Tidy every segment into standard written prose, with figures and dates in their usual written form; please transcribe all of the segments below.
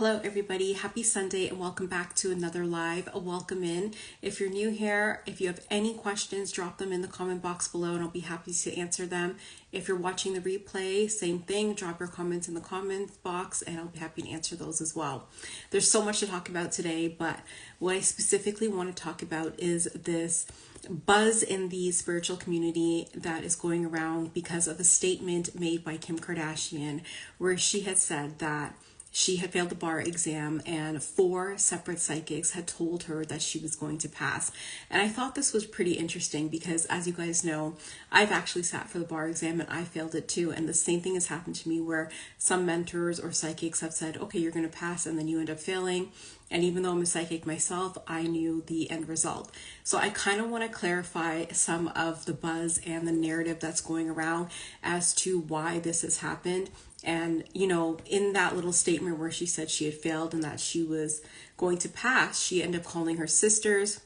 Hello everybody, happy Sunday and welcome back to another live. Welcome in. If you're new here, if you have any questions, drop them in the comment box below and I'll be happy to answer them. If you're watching the replay, same thing, drop your comments in the comments box and I'll be happy to answer those as well. There's so much to talk about today, but what I specifically want to talk about is this buzz in the spiritual community that is going around because of a statement made by Kim Kardashian where she had said that she had failed the bar exam and 4 separate psychics had told her that she was going to pass. And I thought this was pretty interesting because, as you guys know, I've actually sat for the bar exam and I failed it too. And the same thing has happened to me where some mentors or psychics have said, okay, you're going to pass, and then you end up failing. And even though I'm a psychic myself, I knew the end result. So I kind of want to clarify some of the buzz and the narrative that's going around as to why this has happened. And, you know, in that little statement where she said she had failed and that she was going to pass, she ended up calling her sisters.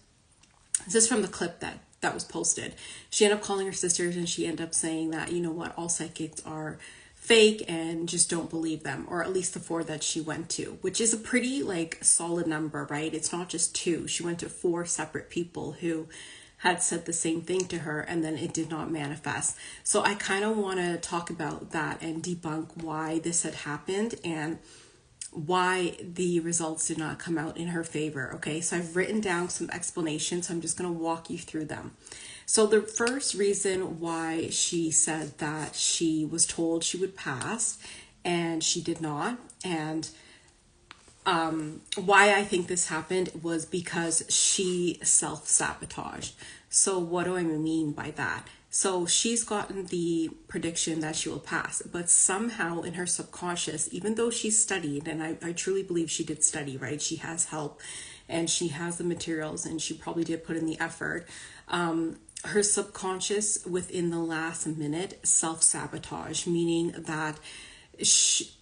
This is from the clip that was posted. She ended up calling her sisters and she ended up saying that, you know what, all psychics are fake and just don't believe them, or at least the 4 that she went to, which is a pretty solid number, right? It's not just 2. She went to 4 separate people who had said the same thing to her and then it did not manifest. So I kind of want to talk about that and debunk why this had happened and why the results did not come out in her favor. Okay, so I've written down some explanations. So I'm just going to walk you through them. So the first reason why she said that she was told she would pass and she did not, and why I think this happened was because she self-sabotaged. So what do I mean by that? So she's gotten the prediction that she will pass, but somehow in her subconscious, even though she studied, and I truly believe she did study, right? She has help and she has the materials and she probably did put in the effort. Her subconscious within the last minute self-sabotage, meaning that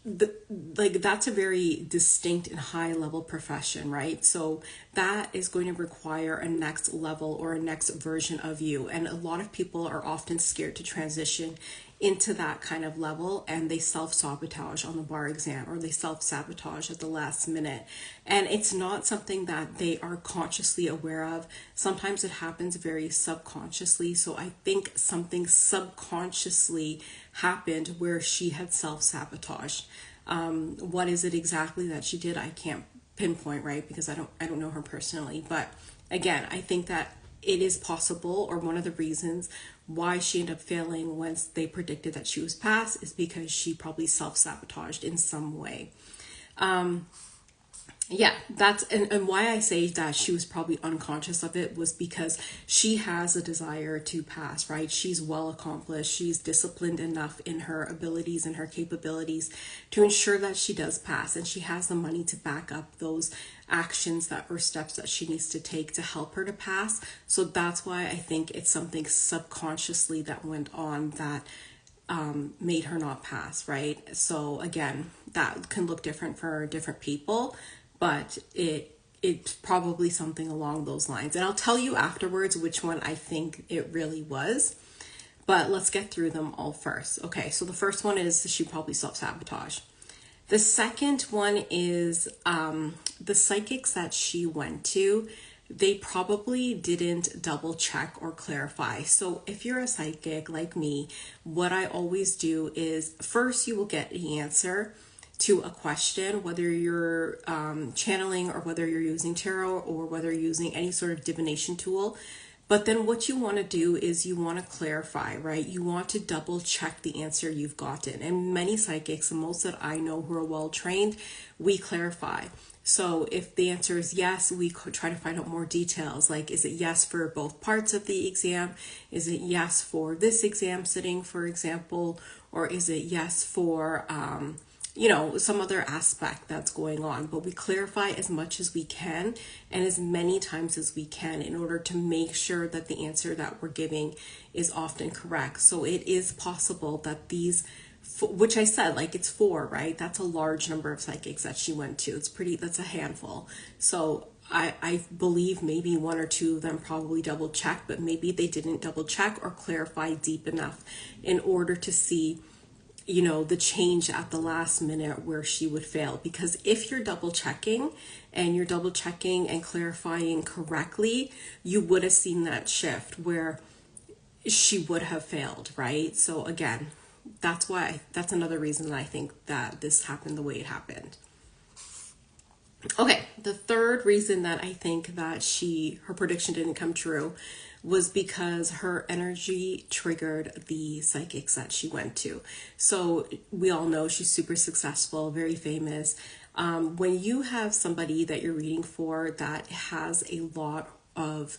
that's a very distinct and high level profession, right? So that is going to require a next level or a next version of you. And a lot of people are often scared to transition into that kind of level and they self-sabotage on the bar exam or they self-sabotage at the last minute. And it's not something that they are consciously aware of. Sometimes it happens very subconsciously. So I think something subconsciously happened where she had self-sabotaged. What is it exactly that she did? I can't pinpoint, right? Because I don't know her personally. But again, I think that it is possible, or one of the reasons why she ended up failing once they predicted that she was passed is because she probably self-sabotaged in some way. Yeah, and why I say that she was probably unconscious of it was because she has a desire to pass, right? She's well accomplished. She's disciplined enough in her abilities and her capabilities to ensure that she does pass, and she has the money to back up those actions that or steps that she needs to take to help her to pass. So that's why I think it's something subconsciously that went on that made her not pass, right? So again, that can look different for different people, but it's probably something along those lines. And I'll tell you afterwards which one I think it really was. But let's get through them all first. Okay, so the first one is she probably self-sabotaged. The second one is the psychics that she went to, they probably didn't double check or clarify. So if you're a psychic like me, what I always do is first you will get the answer to a question, whether you're channeling or whether you're using tarot or whether you're using any sort of divination tool. But then what you want to do is you want to clarify, right? You want to double check the answer you've gotten. And many psychics, and most that I know who are well trained, we clarify. So if the answer is yes, we could try to find out more details. Like, is it yes for both parts of the exam? Is it yes for this exam sitting, for example? Or is it yes for some other aspect that's going on? But we clarify as much as we can and as many times as we can in order to make sure that the answer that we're giving is often correct. So it is possible that these, which I said, it's 4, right? That's a large number of psychics that she went to. That's a handful. So I believe maybe 1 or 2 of them probably double checked, but maybe they didn't double check or clarify deep enough in order to see you know, the change at the last minute where she would fail. Because if you're double checking and clarifying correctly, you would have seen that shift where she would have failed, right? So again, that's another reason that I think that this happened the way it happened. Okay, the third reason that I think that her prediction didn't come true was because her energy triggered the psychics that she went to. So we all know she's super successful, very famous. When you have somebody that you're reading for that has a lot of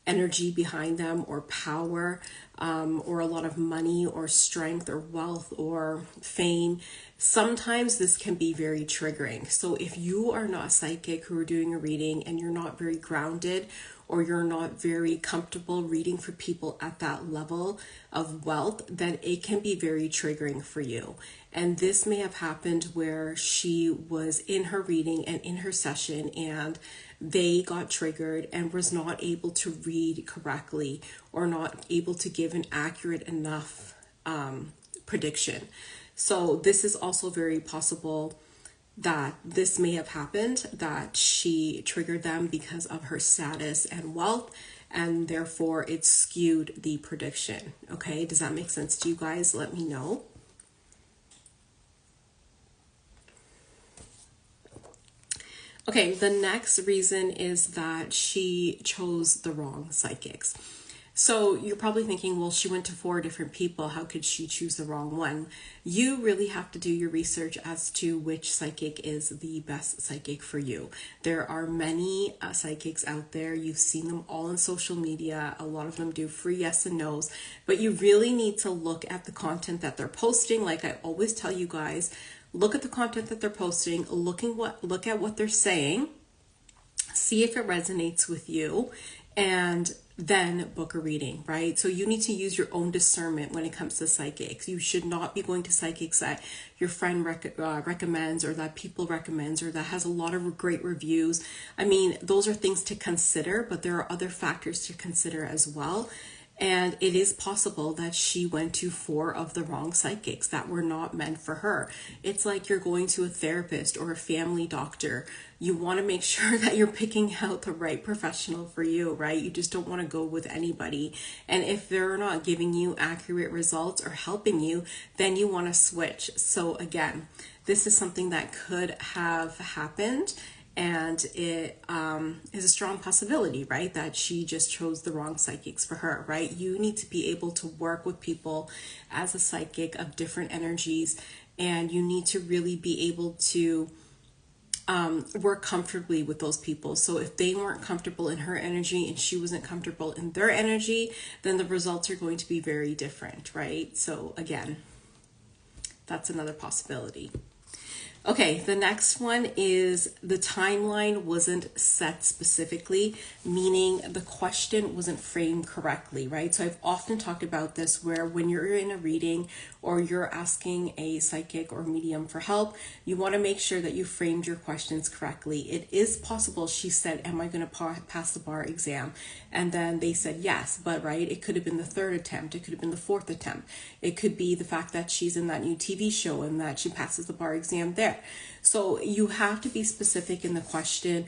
energy behind them, or power, or a lot of money or strength or wealth or fame, sometimes this can be very triggering. So if you are not a psychic who are doing a reading and you're not very grounded, or you're not very comfortable reading for people at that level of wealth, then it can be very triggering for you. And this may have happened where she was in her reading and in her session, and they got triggered and was not able to read correctly, or not able to give an accurate enough prediction. So this is also very possible that this may have happened, that she triggered them because of her status and wealth, and therefore it skewed the prediction. Okay, does that make sense to you guys? Let me know. Okay, the next reason is that she chose the wrong psychics. So you're probably thinking, well, she went to 4 different people. How could she choose the wrong one? You really have to do your research as to which psychic is the best psychic for you. There are many psychics out there. You've seen them all on social media. A lot of them do free yes and no's, but you really need to look at the content that they're posting. Like I always tell you guys, look at the content that they're posting, look at what they're saying, see if it resonates with you, and then book a reading, right? So you need to use your own discernment when it comes to psychics. You should not be going to psychics that your friend recommends, or that people recommends, or that has a lot of great reviews. I mean, those are things to consider, but there are other factors to consider as well. And it is possible that she went to 4 of the wrong psychics that were not meant for her. It's like you're going to a therapist or a family doctor. You want to make sure that you're picking out the right professional for you, right? You just don't want to go with anybody. And if they're not giving you accurate results or helping you, then you want to switch. So again, this is something that could have happened. And it is a strong possibility, right? That she just chose the wrong psychics for her, right? You need to be able to work with people as a psychic of different energies, and you need to really be able to work comfortably with those people. So if they weren't comfortable in her energy and she wasn't comfortable in their energy, then the results are going to be very different, right? So again, that's another possibility. Okay, the next one is the timeline wasn't set specifically, meaning the question wasn't framed correctly, right? So I've often talked about this, where when you're in a reading or you're asking a psychic or medium for help, you want to make sure that you framed your questions correctly. It is possible she said, am I going to pass the bar exam? And then they said yes, but right, it could have been the 3rd attempt, it could have been the 4th attempt. It could be the fact that she's in that new TV show and that she passes the bar exam there. So you have to be specific in the question.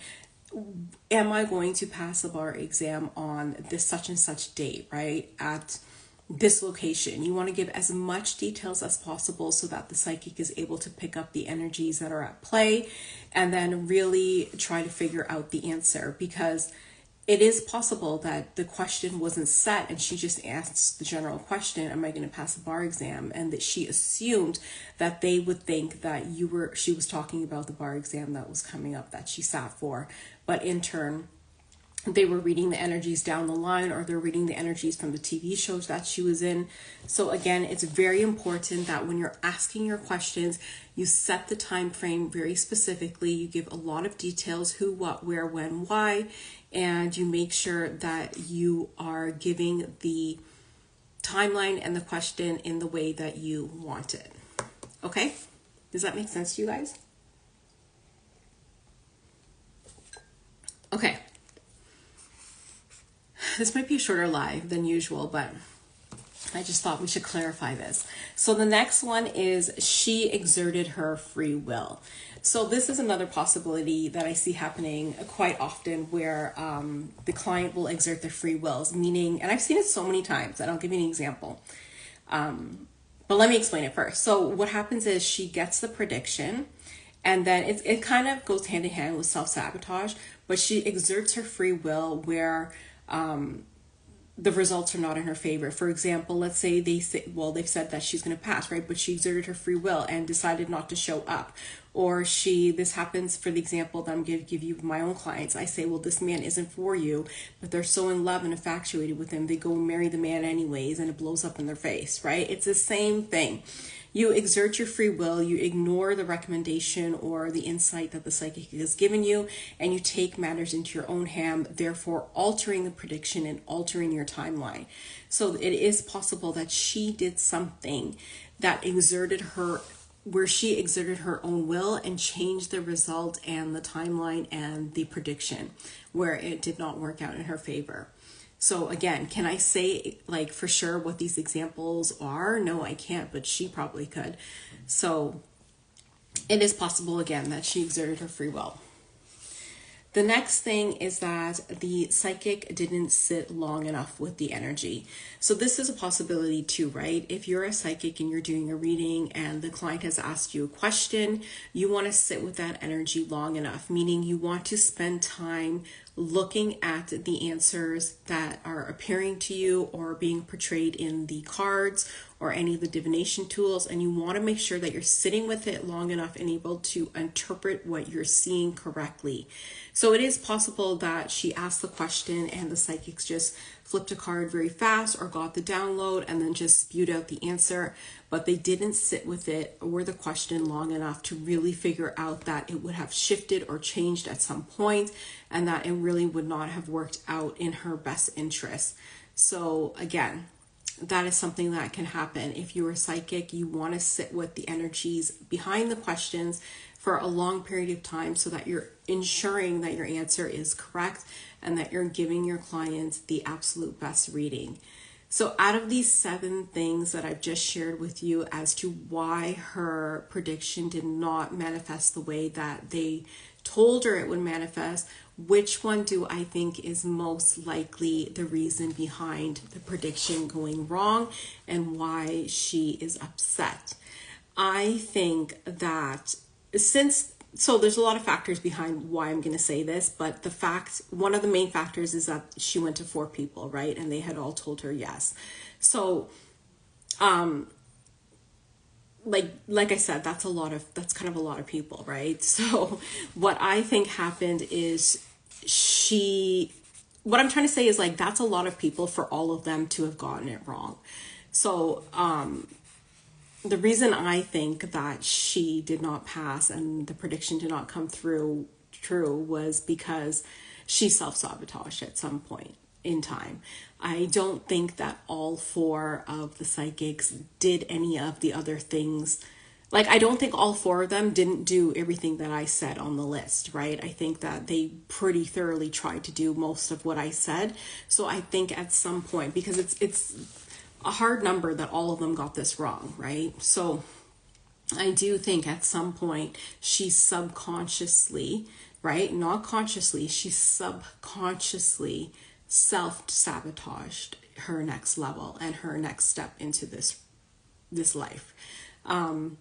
Am I going to pass the bar exam on this such and such date, right? At this location. You want to give as much details as possible so that the psychic is able to pick up the energies that are at play, and then really try to figure out the answer, because it is possible that the question wasn't set and she just asked the general question, am I going to pass the bar exam? And that she assumed that they would think that she was talking about the bar exam that was coming up that she sat for. But in turn, they were reading the energies down the line, or they're reading the energies from the TV shows that she was in. So again, it's very important that when you're asking your questions, you set the time frame very specifically. You give a lot of details: who, what, where, when, why, and you make sure that you are giving the timeline and the question in the way that you want it. Okay? Does that make sense to you guys? Okay. This might be a shorter live than usual, but I just thought we should clarify this. So the next one is she exerted her free will. So this is another possibility that I see happening quite often, where the client will exert their free wills, meaning, and I've seen it so many times, and I'll give you an example. But let me explain it first. So what happens is she gets the prediction, and then it kind of goes hand in hand with self-sabotage, but she exerts her free will where the results are not in her favor. For example, let's say they've said that she's going to pass, right? But she exerted her free will and decided not to show up. Or this happens for the example that I'm going to give you with my own clients. I say, well, this man isn't for you, but they're so in love and infatuated with him, they go and marry the man anyways, and it blows up in their face, right? It's the same thing. You exert your free will, you ignore the recommendation or the insight that the psychic has given you, and you take matters into your own hand, therefore altering the prediction and altering your timeline. So it is possible that she did something that she exerted her own will and changed the result and the timeline and the prediction where it did not work out in her favor. So again, can I say like for sure what these examples are? No, I can't, but she probably could. So it is possible again that she exerted her free will. The next thing is that the psychic didn't sit long enough with the energy. So this is a possibility too, right? If you're a psychic and you're doing a reading and the client has asked you a question, you want to sit with that energy long enough, meaning you want to spend time looking at the answers that are appearing to you or being portrayed in the cards or any of the divination tools, and you want to make sure that you're sitting with it long enough and able to interpret what you're seeing correctly. So it is possible that she asked the question and the psychics just flipped a card very fast or got the download and then just spewed out the answer, but they didn't sit with it or the question long enough to really figure out that it would have shifted or changed at some point and that it really would not have worked out in her best interest. So again, that is something that can happen. If you're a psychic, you want to sit with the energies behind the questions for a long period of time so that you're ensuring that your answer is correct and that you're giving your clients the absolute best reading. So out of these 7 things that I've just shared with you as to why her prediction did not manifest the way that they told her it would manifest, which one do I think is most likely the reason behind the prediction going wrong and why she is upset? I think that so there's a lot of factors behind why I'm going to say this, but one of the main factors is that she went to 4 people, right? And they had all told her yes. So, like I said, that's kind of a lot of people, right? So what I think happened is what I'm trying to say is like, that's a lot of people for all of them to have gotten it wrong. So, the reason I think that she did not pass and the prediction did not come true was because she self-sabotaged at some point in time. I don't think that all 4 of the psychics did any of the other things. Like, I don't think all 4 of them didn't do everything that I said on the list, right? I think that they pretty thoroughly tried to do most of what I said. So I think at some point, because it's a hard number that all of them got this wrong, right? So I do think at some point she subconsciously, right? Not consciously, she subconsciously self-sabotaged her next level and her next step into this life. And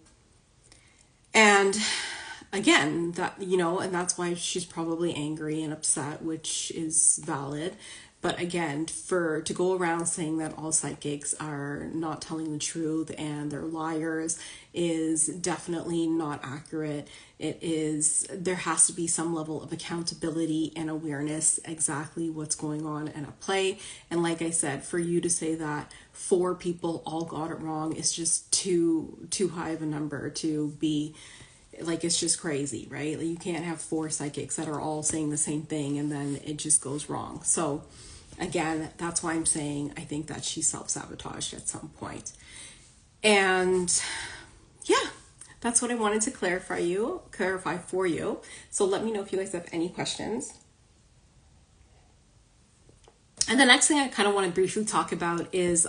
again, that, and that's why she's probably angry and upset, which is valid. But again, to go around saying that all psychics are not telling the truth and they're liars is definitely not accurate. There has to be some level of accountability and awareness exactly what's going on and at play. And like I said, for you to say that 4 people all got it wrong is just too high of a number to be like, it's just crazy, right? Like, you can't have 4 psychics that are all saying the same thing and then it just goes wrong. So again, that's why I'm saying I think that she self-sabotaged at some point. And yeah, that's what I wanted to clarify for you. So let me know if you guys have any questions. And the next thing I kind of want to briefly talk about is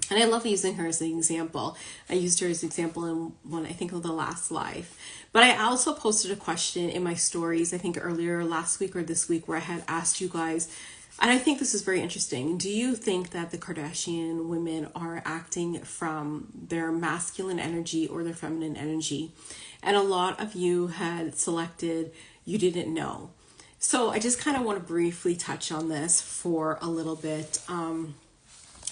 And I love using her as an example. I used her as an example in one, I think, of the last live. But I also posted a question in my stories, I think earlier last week or this week, where I had asked you guys, and I think this is very interesting. Do you think that the Kardashian women are acting from their masculine energy or their feminine energy? And a lot of you had selected you didn't know. So I just kind of want to briefly touch on this for a little bit.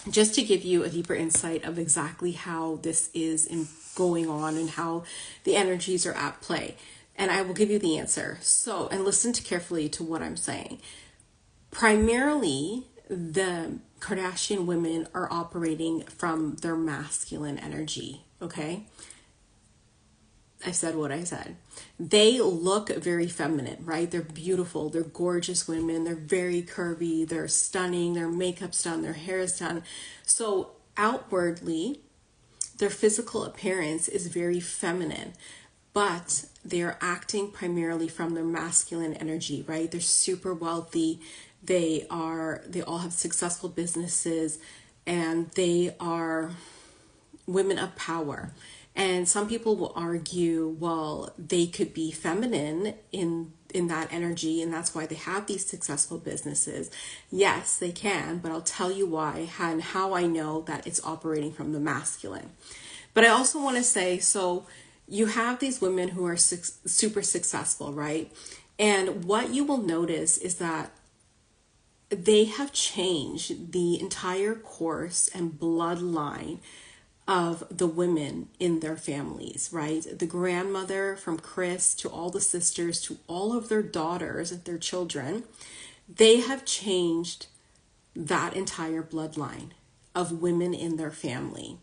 Just to give you a deeper insight of exactly how this is going on and how the energies are at play. And I will give you the answer. So, and listen carefully to what I'm saying. Primarily, the Kardashian women are operating from their masculine energy, okay? I said what I said. They look very feminine, right? They're beautiful. They're gorgeous women. They're very curvy. They're stunning. Their makeup's done. Their hair is done. So outwardly, their physical appearance is very feminine, but they're acting primarily from their masculine energy, right? They're super wealthy. They all have successful businesses, and they are women of power. And some people will argue, well, they could be feminine in that energy, and that's why they have these successful businesses. Yes, they can, but I'll tell you why and how I know that it's operating from the masculine. But I also want to say, so you have these women who are super successful, right? And what you will notice is that they have changed the entire course and bloodline of the women in their families, right? The grandmother from Chris to all the sisters to all of their daughters and their children, they have changed that entire bloodline of women in their family.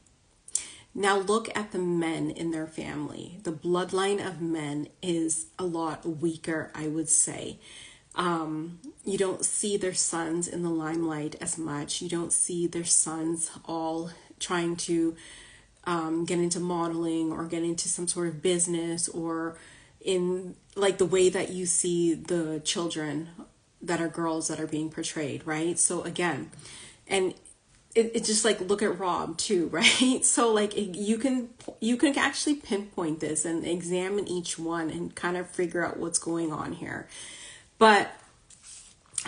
Now look at the men in their family. The bloodline of men is a lot weaker, I would say. You don't see their sons in the limelight as much. You don't see their sons all trying to get into modeling or get into some sort of business, or in like the way that you see the children that are girls that are being portrayed, right? So again, and it just like, look at Rob too, right? So like you can actually pinpoint this and examine each one and kind of figure out what's going on here. But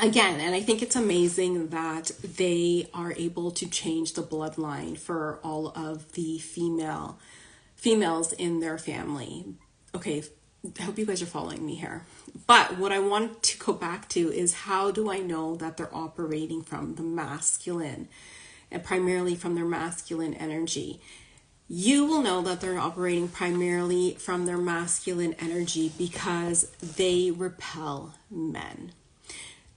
again, and I think it's amazing that they are able to change the bloodline for all of the females in their family. Okay, I hope you guys are following me here. But what I want to go back to is, how do I know that they're operating from the masculine and primarily from their masculine energy? You will know that they're operating primarily from their masculine energy because they repel men.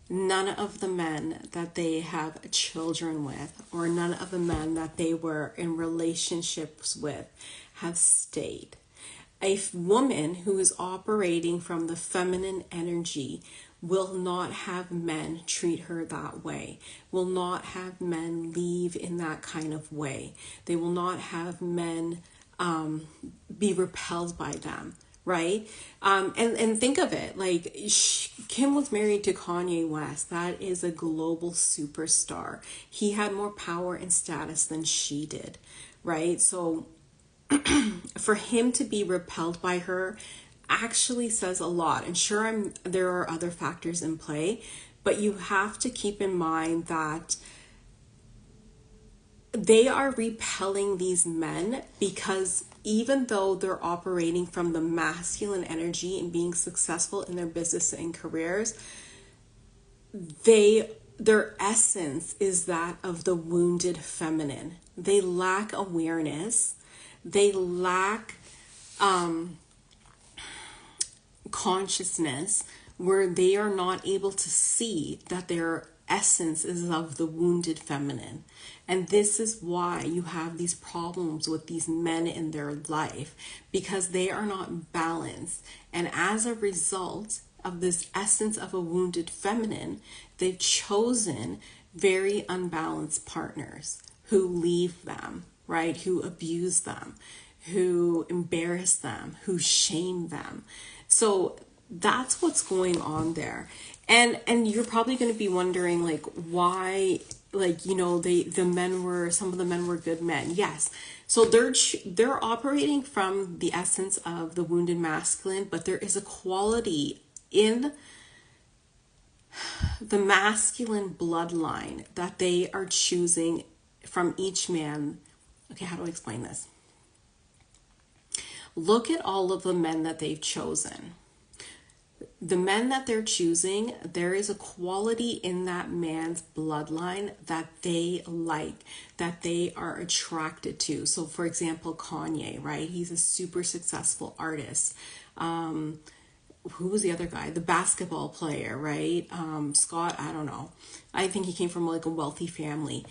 None of the men that they have children with, or none of the men that they were in relationships with, have stayed. A woman who is operating from the feminine energy will not have men treat her that way, will not have men leave in that kind of way. They will not have men be repelled by them, right? And think of it, like Kim was married to Kanye West. That is a global superstar. He had more power and status than she did, right? So for him to be repelled by her actually says a lot. And sure, there are other factors in play, but you have to keep in mind that they are repelling these men because even though they're operating from the masculine energy and being successful in their business and careers, their essence is that of the wounded feminine. They lack awareness. They lack consciousness, where they are not able to see that their essence is of the wounded feminine. And this is why you have these problems with these men in their life, because they are not balanced. And as a result of this essence of a wounded feminine, they've chosen very unbalanced partners who leave them, right? Who abuse them, who embarrass them, who shame them. So That's what's going on there. And you're probably going to be wondering, like, why, like, you know, some of the men were good men. Yes. So they're operating from the essence of the wounded masculine, but there is a quality in the masculine bloodline that they are choosing from each man. Okay, how do I explain this? Look at all of the men that they've chosen. The men that they're choosing, there is a quality in that man's bloodline that they like, that they are attracted to. So for example, Kanye, right? He's a super successful artist. Who was the other guy? The basketball player, right? Scott, I don't know. I think he came from like a wealthy family.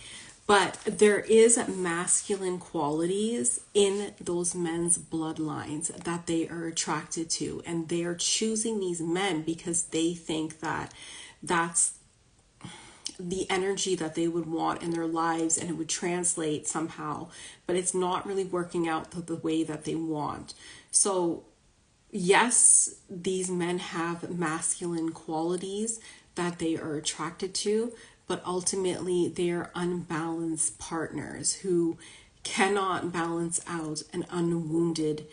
But there is masculine qualities in those men's bloodlines that they are attracted to. And they are choosing these men because they think that that's the energy that they would want in their lives, and it would translate somehow. But it's not really working out the way that they want. So yes, these men have masculine qualities that they are attracted to, but ultimately they are unbalanced partners who cannot balance out a wounded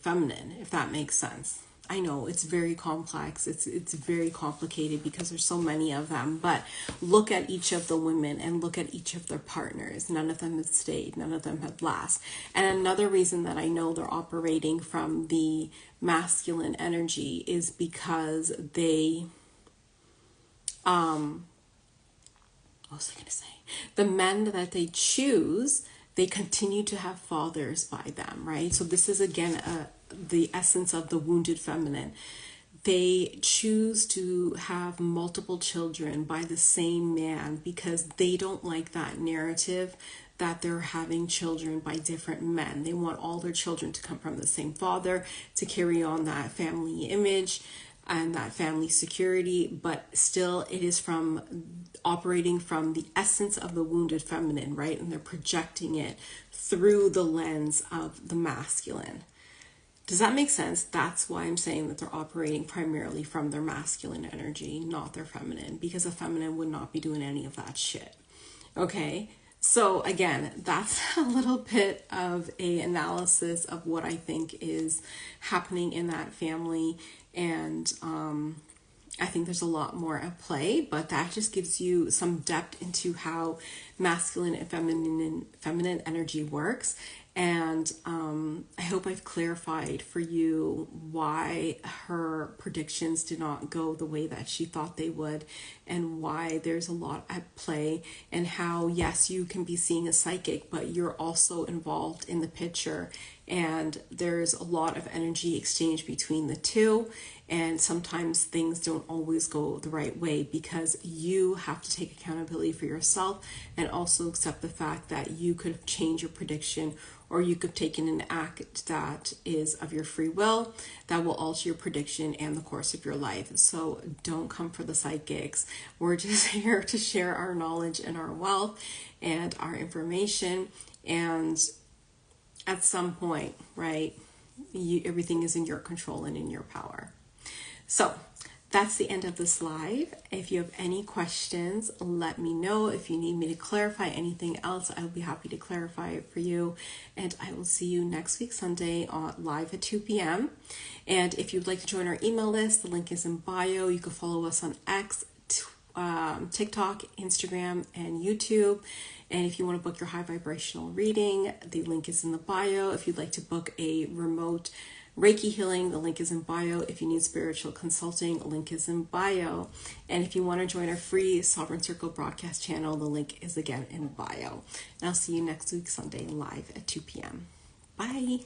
feminine, if that makes sense. I know it's very complex. It's very complicated because there's so many of them. But look at each of the women and look at each of their partners. None of them have stayed. None of them have last. And another reason that I know they're operating from the masculine energy is because they, what was I going to say? The men that they choose, they continue to have fathers by them, right? So this is again the essence of the wounded feminine. They choose to have multiple children by the same man because they don't like that narrative that they're having children by different men. They want all their children to come from the same father to carry on that family image and that family security, but still it is from operating from the essence of the wounded feminine, right? And they're projecting it through the lens of the masculine. Does that make sense? That's why I'm saying that they're operating primarily from their masculine energy, not their feminine, because a feminine would not be doing any of that shit. Okay? So again, that's a little bit of an analysis of what I think is happening in that family. And I think there's a lot more at play, but that just gives you some depth into how masculine and feminine energy works. And I hope I've clarified for you why her predictions did not go the way that she thought they would, and why there's a lot at play, and how, yes, you can be seeing a psychic, but you're also involved in the picture. And there's a lot of energy exchange between the two. And sometimes things don't always go the right way because you have to take accountability for yourself and also accept the fact that you could change your prediction, or you could have taken an act that is of your free will that will alter your prediction and the course of your life. So don't come for the psychics. We're just here to share our knowledge and our wealth and our information. And at some point, right, everything is in your control and in your power. So that's the end of this live. If you have any questions, let me know. If you need me to clarify anything else, I'll be happy to clarify it for you. And I will see you next week, Sunday, on live at 2 p.m. And if you'd like to join our email list, the link is in bio. You can follow us on X, TikTok, Instagram, and YouTube. And if you want to book your high vibrational reading, the link is in the bio. If you'd like to book a remote Reiki healing, the link is in bio. If you need spiritual consulting, the link is in bio. And if you want to join our free Sovereign Circle broadcast channel, the link is again in bio. And I'll see you next week, Sunday, live at 2 p.m. Bye.